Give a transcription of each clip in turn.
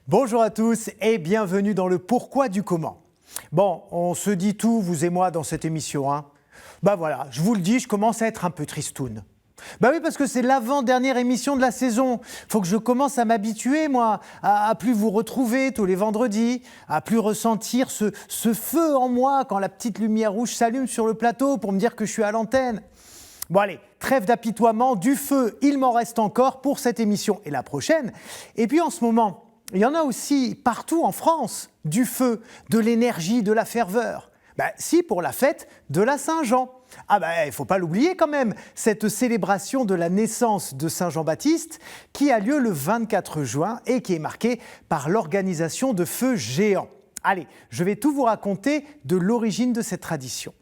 Bonjour à tous et bienvenue dans le pourquoi du comment. Bon, on se dit tout, vous et moi, dans cette émission, hein. Voilà, je vous le dis, je commence à être un peu tristoun. Oui, parce que c'est l'avant-dernière émission de la saison. Faut que je commence à m'habituer, moi, à plus vous retrouver tous les vendredis, à plus ressentir ce feu en moi quand la petite lumière rouge s'allume sur le plateau pour me dire que je suis à l'antenne. Bon allez, trêve d'apitoiement, du feu, il m'en reste encore pour cette émission et la prochaine. Et puis en ce moment, il y en a aussi partout en France, du feu, de l'énergie, de la ferveur. Si, pour la fête de la Saint-Jean. Il ne faut pas l'oublier quand même, cette célébration de la naissance de Saint Jean-Baptiste qui a lieu le 24 juin et qui est marquée par l'organisation de feux géants. Allez, je vais tout vous raconter de l'origine de cette tradition.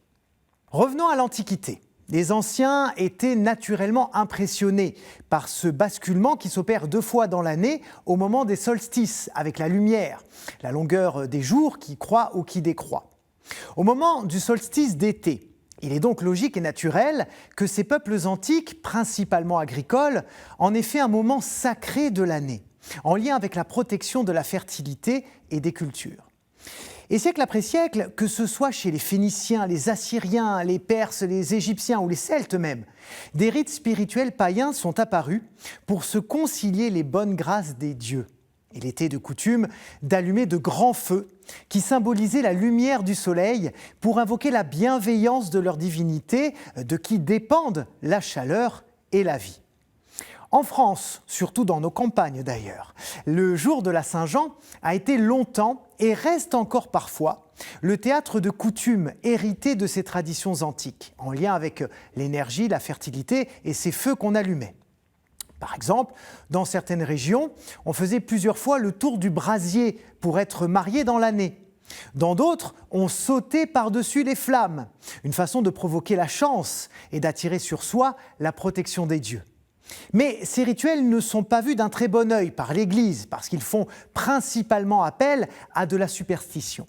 Revenons à l'Antiquité. Les anciens étaient naturellement impressionnés par ce basculement qui s'opère 2 fois dans l'année au moment des solstices, avec la lumière, la longueur des jours qui croît ou qui décroît. Au moment du solstice d'été, il est donc logique et naturel que ces peuples antiques, principalement agricoles, en aient fait un moment sacré de l'année, en lien avec la protection de la fertilité et des cultures. Et siècle après siècle, que ce soit chez les Phéniciens, les Assyriens, les Perses, les Égyptiens ou les Celtes même, des rites spirituels païens sont apparus pour se concilier les bonnes grâces des dieux. Il était de coutume d'allumer de grands feux qui symbolisaient la lumière du soleil pour invoquer la bienveillance de leur divinité, de qui dépendent la chaleur et la vie. En France, surtout dans nos campagnes d'ailleurs, le jour de la Saint-Jean a été longtemps et reste encore parfois le théâtre de coutumes hérité de ces traditions antiques, en lien avec l'énergie, la fertilité et ces feux qu'on allumait. Par exemple, dans certaines régions, on faisait plusieurs fois le tour du brasier pour être marié dans l'année. Dans d'autres, on sautait par-dessus les flammes, une façon de provoquer la chance et d'attirer sur soi la protection des dieux. Mais ces rituels ne sont pas vus d'un très bon œil par l'Église, parce qu'ils font principalement appel à de la superstition.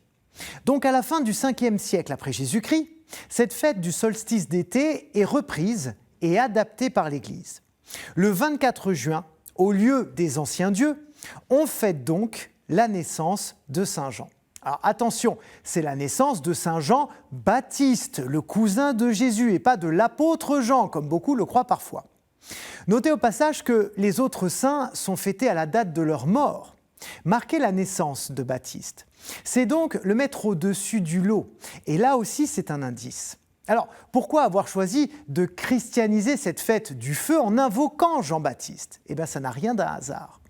Donc à la fin du 5e siècle après Jésus-Christ, cette fête du solstice d'été est reprise et adaptée par l'Église. Le 24 juin, au lieu des anciens dieux, on fête donc la naissance de Saint Jean. Alors attention, c'est la naissance de Saint Jean-Baptiste, le cousin de Jésus, et pas de l'apôtre Jean, comme beaucoup le croient parfois. Notez au passage que les autres saints sont fêtés à la date de leur mort. Marquer la naissance de Baptiste, c'est donc le mettre au-dessus du lot. Et là aussi, c'est un indice. Alors, pourquoi avoir choisi de christianiser cette fête du feu en invoquant Jean-Baptiste ? Ça n'a rien d'un hasard.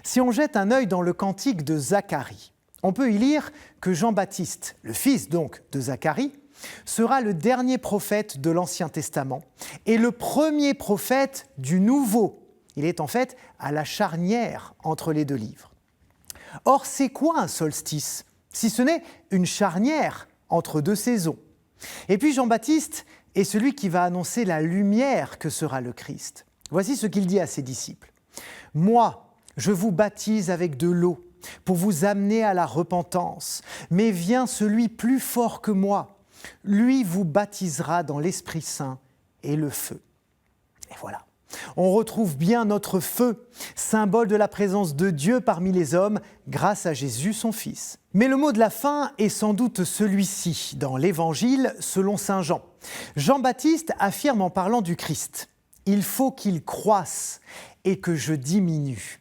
Si on jette un œil dans le cantique de Zacharie, on peut y lire que Jean-Baptiste, le fils donc de Zacharie, sera le dernier prophète de l'Ancien Testament et le premier prophète du Nouveau. Il est en fait à la charnière entre les 2 livres. Or, c'est quoi un solstice, si ce n'est une charnière entre 2 saisons ? Et puis Jean-Baptiste est celui qui va annoncer la lumière que sera le Christ. Voici ce qu'il dit à ses disciples. « Moi, je vous baptise avec de l'eau pour vous amener à la repentance, mais vient celui plus fort que moi. Lui vous baptisera dans l'Esprit Saint et le feu. » Et voilà, on retrouve bien notre feu, symbole de la présence de Dieu parmi les hommes, grâce à Jésus, son Fils. Mais le mot de la fin est sans doute celui-ci, dans l'Évangile selon saint Jean. Jean-Baptiste affirme en parlant du Christ « Il faut qu'il croisse et que je diminue ».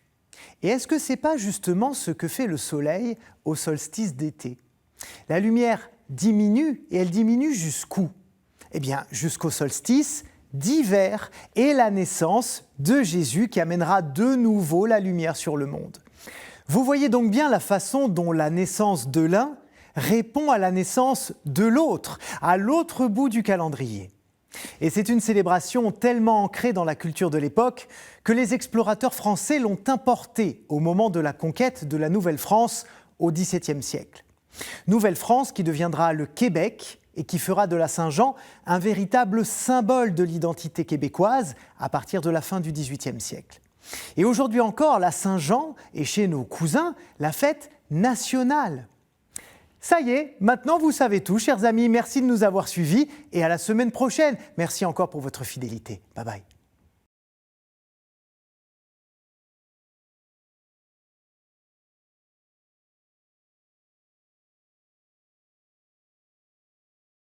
Et est-ce que ce n'est pas justement ce que fait le soleil au solstice d'été ? La lumière diminue, et elle diminue jusqu'où ? Jusqu'au solstice d'hiver et la naissance de Jésus qui amènera de nouveau la lumière sur le monde. Vous voyez donc bien la façon dont la naissance de l'un répond à la naissance de l'autre, à l'autre bout du calendrier. Et c'est une célébration tellement ancrée dans la culture de l'époque que les explorateurs français l'ont importée au moment de la conquête de la Nouvelle-France au XVIIe siècle. Nouvelle-France qui deviendra le Québec et qui fera de la Saint-Jean un véritable symbole de l'identité québécoise à partir de la fin du XVIIIe siècle. Et aujourd'hui encore, la Saint-Jean est chez nos cousins la fête nationale. Ça y est, maintenant vous savez tout, chers amis. Merci de nous avoir suivis et à la semaine prochaine. Merci encore pour votre fidélité. Bye bye.